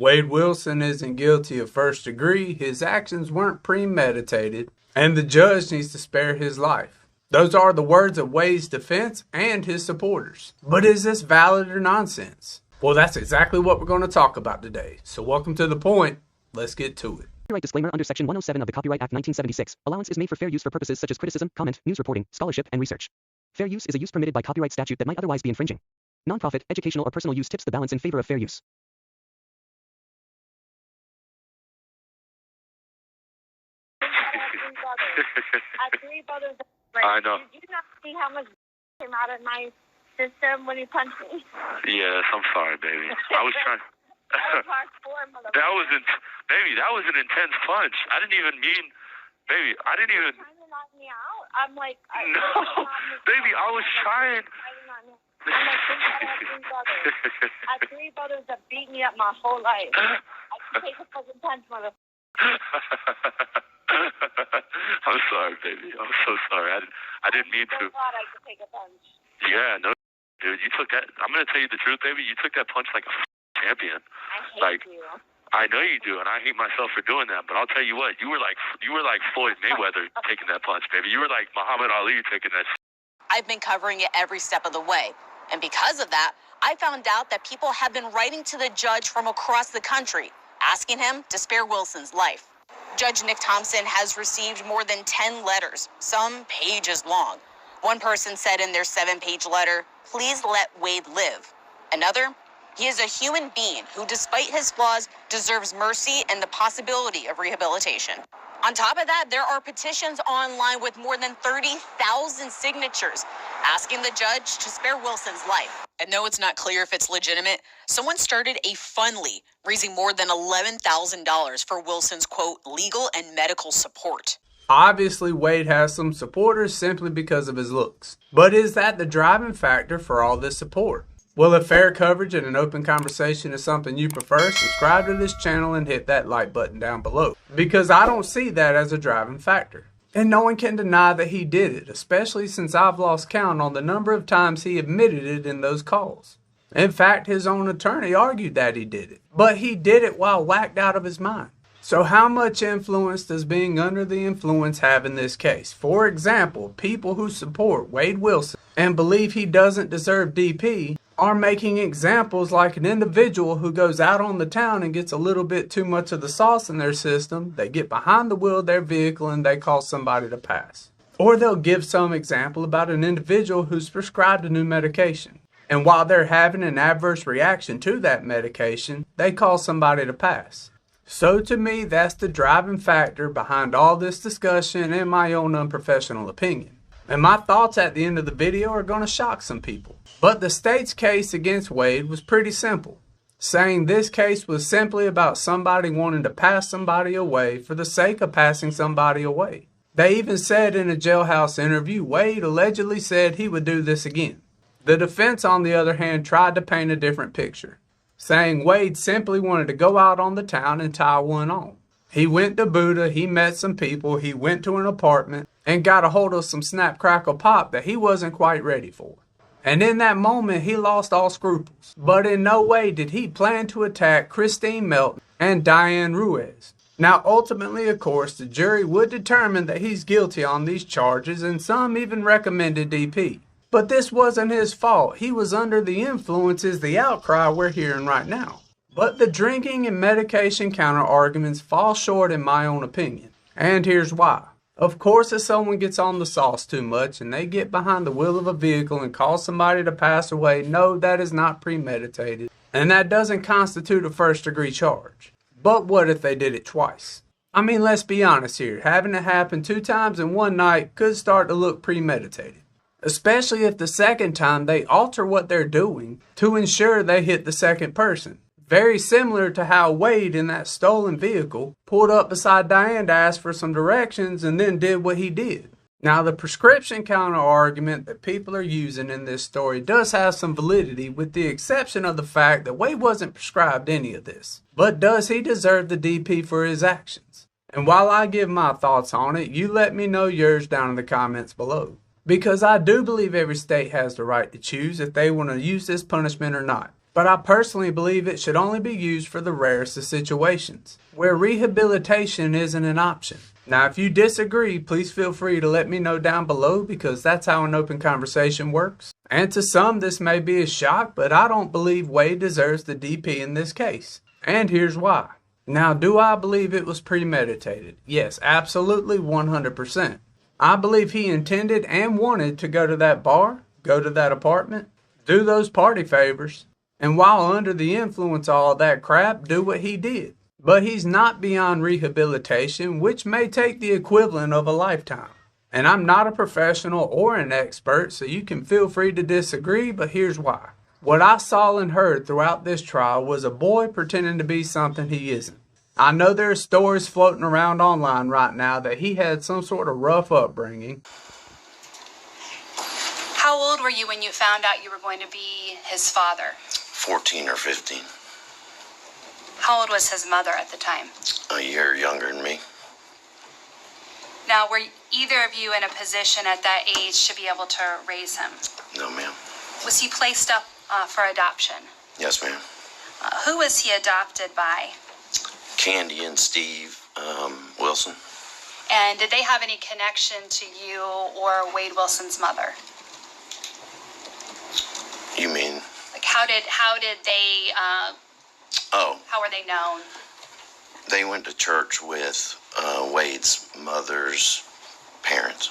Wade Wilson isn't guilty of first degree, his actions weren't premeditated, and the judge needs to spare his life. Those are the words of Wade's defense and his supporters. But is this valid or nonsense? Well, that's exactly what we're going to talk about today. So welcome to The Point. Let's get to it. Copyright disclaimer under Section 107 of the Copyright Act 1976. Allowance is made for fair use for purposes such as criticism, comment, news reporting, scholarship, and research. Fair use is a use permitted by copyright statute that might otherwise be infringing. Nonprofit, educational, or personal use tips the balance in favor of fair use. I know. Did you not see how much came out of my system when you punched me? Yes, I'm sorry, baby. I was trying. Baby, that was an intense punch. I didn't even mean, baby. I didn't even. Trying to knock me out. I'm like. No, baby. I was trying. I'm like, think I have three brothers. I have three brothers that beat me up my whole life. I can take a fucking punch, motherfucker. I'm sorry, baby. I'm so sorry. I didn't mean to. I'm so glad I could take a punch. Yeah, no, dude. You took that. I'm gonna tell you the truth, baby. You took that punch like a champion. I hate you. I know you do, and I hate myself for doing that. But I'll tell you what, you were like Floyd Mayweather taking that punch, baby. You were like Muhammad Ali taking that. I've been covering it every step of the way, and because of that, I found out that people have been writing to the judge from across the country, asking him to spare Wilson's life. Judge Nick Thompson has received more than 10 letters, some pages long. One person said in their 7-page letter, "Please let Wade live." Another, "He is a human being who, despite his flaws, deserves mercy and the possibility of rehabilitation." On top of that, there are petitions online with more than 30,000 signatures asking the judge to spare Wilson's life. And though it's not clear if it's legitimate, someone started a Fundly, raising more than $11,000 for Wilson's, quote, legal and medical support. Obviously, Wade has some supporters simply because of his looks. But is that the driving factor for all this support? Well, if fair coverage and an open conversation is something you prefer, subscribe to this channel and hit that like button down below. Because I don't see that as a driving factor. And no one can deny that he did it, especially since I've lost count on the number of times he admitted it in those calls. In fact, his own attorney argued that he did it. But he did it while whacked out of his mind. So how much influence does being under the influence have in this case? For example, people who support Wade Wilson and believe he doesn't deserve DP are making examples like an individual who goes out on the town and gets a little bit too much of the sauce in their system. They get behind the wheel of their vehicle and they call somebody to pass. Or they'll give some example about an individual who's prescribed a new medication. And while they're having an adverse reaction to that medication, they call somebody to pass. So to me, that's the driving factor behind all this discussion in my own unprofessional opinion. And my thoughts at the end of the video are going to shock some people. But the state's case against Wade was pretty simple, saying this case was simply about somebody wanting to pass somebody away for the sake of passing somebody away. They even said in a jailhouse interview, Wade allegedly said he would do this again. The defense, on the other hand, tried to paint a different picture, saying Wade simply wanted to go out on the town and tie one on. He went to Buddha, he met some people, he went to an apartment, and got a hold of some snap crackle pop that he wasn't quite ready for. And in that moment, he lost all scruples. But in no way did he plan to attack Christine Melton and Diane Ruiz. Now, ultimately, of course, the jury would determine that he's guilty on these charges, and some even recommended DP. But this wasn't his fault. He was under the influence is the outcry we're hearing right now. But the drinking and medication counter-arguments fall short in my own opinion. And here's why. Of course, if someone gets on the sauce too much and they get behind the wheel of a vehicle and cause somebody to pass away, no, that is not premeditated. And that doesn't constitute a first-degree charge. But what if they did it twice? I mean, let's be honest here. Having it happen 2 times in one night could start to look premeditated. Especially if the second time they alter what they're doing to ensure they hit the second person. Very similar to how Wade in that stolen vehicle pulled up beside Diane to ask for some directions and then did what he did. Now, the prescription counter argument that people are using in this story does have some validity, with the exception of the fact that Wade wasn't prescribed any of this. But does he deserve the DP for his actions? And while I give my thoughts on it, you let me know yours down in the comments below. Because I do believe every state has the right to choose if they want to use this punishment or not. But I personally believe it should only be used for the rarest of situations, where rehabilitation isn't an option. Now, if you disagree, please feel free to let me know down below, because that's how an open conversation works. And to some, this may be a shock, but I don't believe Wade deserves the DP in this case. And here's why. Now, do I believe it was premeditated? Yes, absolutely 100%. I believe he intended and wanted to go to that bar, go to that apartment, do those party favors, and while under the influence of all that crap, do what he did. But he's not beyond rehabilitation, which may take the equivalent of a lifetime. And I'm not a professional or an expert, so you can feel free to disagree, but here's why. What I saw and heard throughout this trial was a boy pretending to be something he isn't. I know there are stories floating around online right now that he had some sort of rough upbringing. How old were you when you found out you were going to be his father? 14 or 15. How old was his mother at the time? A year younger than me. Now, were either of you in a position at that age to be able to raise him? No, ma'am. Was he placed up for adoption? Yes, ma'am. Who was he adopted by? Candy and Steve Wilson. And did they have any connection to you or Wade Wilson's mother? You mean? Like, how did they? How were they known? They went to church with Wade's mother's parents.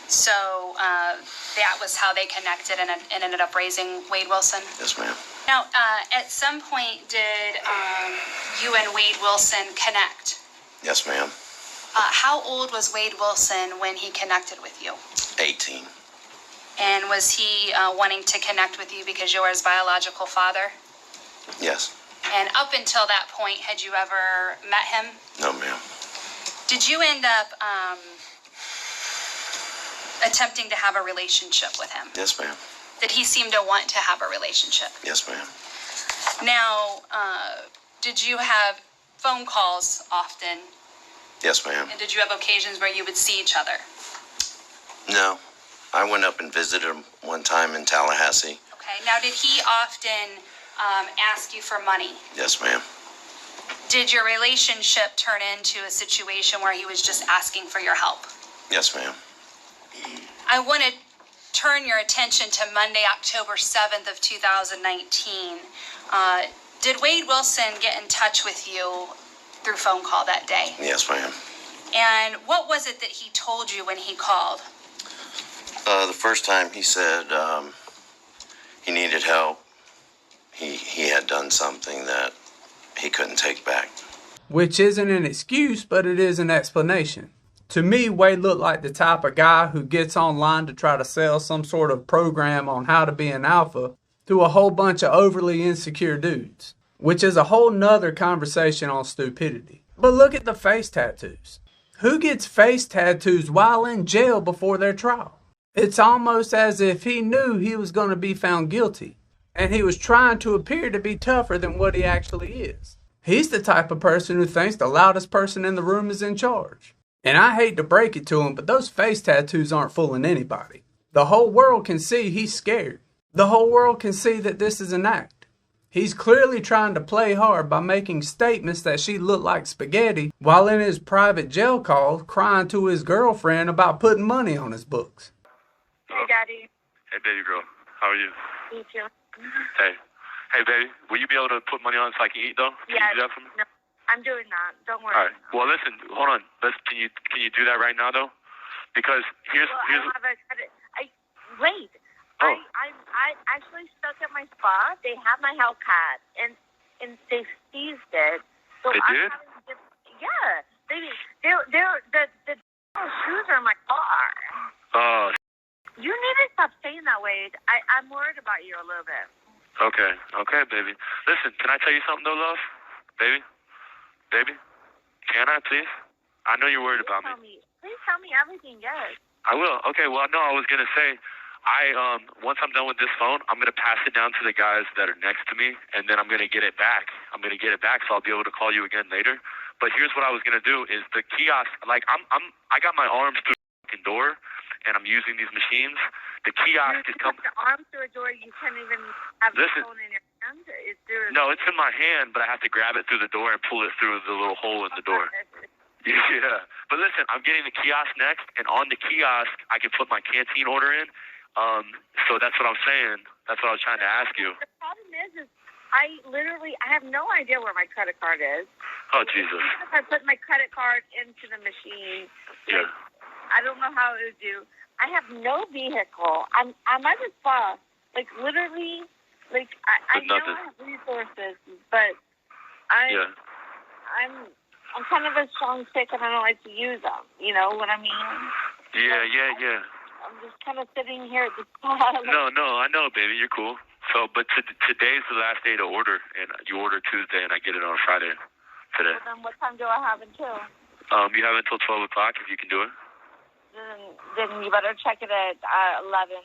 So that was how they connected and ended up raising Wade Wilson? Yes, ma'am. Now, at some point, did you and Wade Wilson connect? Yes, ma'am. How old was Wade Wilson when he connected with you? 18. And was he wanting to connect with you because you're his biological father? Yes. And up until that point, had you ever met him? No, ma'am. Did you end up attempting to have a relationship with him? Yes, ma'am. Did he seem to want to have a relationship? Yes, ma'am. Now, did you have phone calls often? Yes, ma'am. And did you have occasions where you would see each other? No. I went up and visited him one time in Tallahassee. Okay. Now, did he often ask you for money? Yes, ma'am. Did your relationship turn into a situation where he was just asking for your help? Yes, ma'am. I want to turn your attention to Monday, October 7th of 2019. Did Wade Wilson get in touch with you through phone call that day? Yes, ma'am. And what was it that he told you when he called? The first time he said he needed help. He had done something that he couldn't take back. Which isn't an excuse, but it is an explanation. To me, Wade looked like the type of guy who gets online to try to sell some sort of program on how to be an alpha to a whole bunch of overly insecure dudes, which is a whole nother conversation on stupidity. But look at the face tattoos. Who gets face tattoos while in jail before their trial? It's almost as if he knew he was going to be found guilty, and he was trying to appear to be tougher than what he actually is. He's the type of person who thinks the loudest person in the room is in charge. And I hate to break it to him, but those face tattoos aren't fooling anybody. The whole world can see he's scared. The whole world can see that this is an act. He's clearly trying to play hard by making statements that she looked like spaghetti while in his private jail call crying to his girlfriend about putting money on his books. Hey, Daddy. Hey, baby girl. How are you? Me too. Hey. Hey, baby. Will you be able to put money on so I can eat, though? Can you do that for me? No, I'm doing that. Don't worry. All right. Well, listen. Hold on. Can you do that right now, though? Because here's. I don't have a credit. Wait. Oh. I actually stuck at my spa. They have my Hellcat, and they seized it. So They did? Yeah. The shoes are in my car. Oh. You need to stop saying that, Wade. I'm worried about you a little bit. Okay. Okay, baby. Listen. Can I tell you something, though, love? Baby. Baby. Can I, please? I know you're worried about me. Please tell me everything. Yes. I will. Okay. Well, no, I was gonna say. Once I'm done with this phone, I'm going to pass it down to the guys that are next to me, and then I'm going to get it back. So I'll be able to call you again later. But here's what I was going to do is the kiosk, like I got my arms through the fucking door, and I'm using these machines. The kiosk is coming. The arms through a door, you can't even have the phone in your hand. hand? It's through No, it's in my hand, but I have to grab it through the door and pull it through the little hole in the door. Yeah. But listen, I'm getting the kiosk next, and on the kiosk, I can put my canteen order in. So that's what I'm saying. That's what I was trying to ask you. The problem is I have no idea where my credit card is. Oh, Jesus. If I put my credit card into the machine, Yeah. I don't know how it would do. I have no vehicle. I'm at a spa. Like, literally, like, I know I have resources, but I'm kind of a strong stick, and I don't like to use them. You know what I mean? Yeah. I'm just kind of sitting here at the spot. No, I know, baby. You're cool. So, but today's the last day to order, and you order Tuesday, and I get it on Friday today. Well, then what time do I have until? You have until 12 o'clock if you can do it. Then you better check it at 11.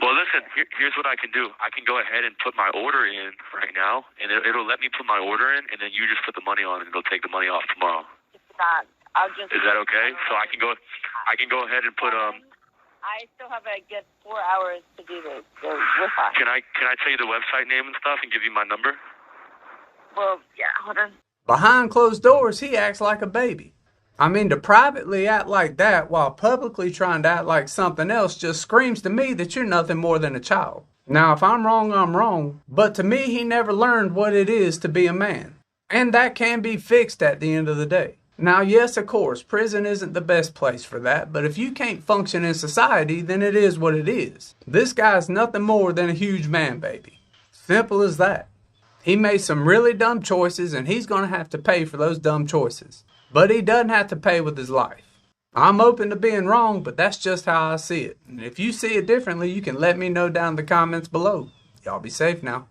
Well, listen, here's what I can do. I can go ahead and put my order in right now, and it'll let me put my order in, and then you just put the money on, and it'll take the money off tomorrow. Is that okay? So I can go ahead and put I still have a good 4 hours to do this. So we're fine. Can I tell you the website name and stuff and give you my number? Well, yeah. Hold on. Behind closed doors, he acts like a baby. I mean, to privately act like that while publicly trying to act like something else just screams to me that you're nothing more than a child. Now, if I'm wrong, I'm wrong. But to me, he never learned what it is to be a man. And that can be fixed at the end of the day. Now, yes, of course, prison isn't the best place for that, but if you can't function in society, then it is what it is. This guy's nothing more than a huge man baby. Simple as that. He made some really dumb choices, and he's going to have to pay for those dumb choices. But he doesn't have to pay with his life. I'm open to being wrong, but that's just how I see it. And if you see it differently, you can let me know down in the comments below. Y'all be safe now.